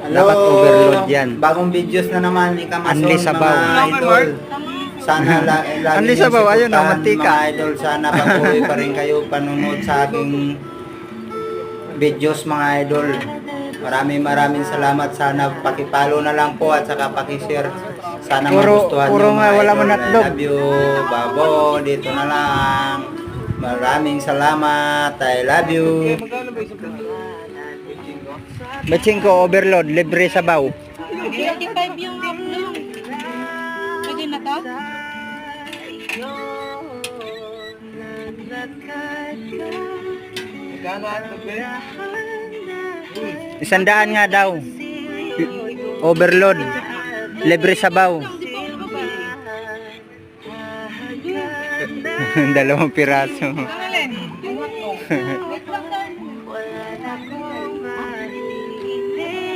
Dapat overload yan. Bagong videos na naman ni Kamason, Anli Sabaw. mga idol. Sana lagi Anli niyo Sabaw, ayun, suportahan, mantika. mga idol. Sana patuloy pa rin kayo panunod sa aking videos, mga idol. Maraming salamat. Sana pakipalo na lang po at saka pakishare. Sana magustuhan puro nyo, nga, mga wala idol. man I hotdog. love you. Babo, dito na lang. Maraming salamat. I love you. Baching ko overload, libre sabaw. 25 yung upload. Pwede na to? Isandaan nga daw. Overload, libre sabaw. Hindi pa ako ba? Dalawang piraso. Ang alin?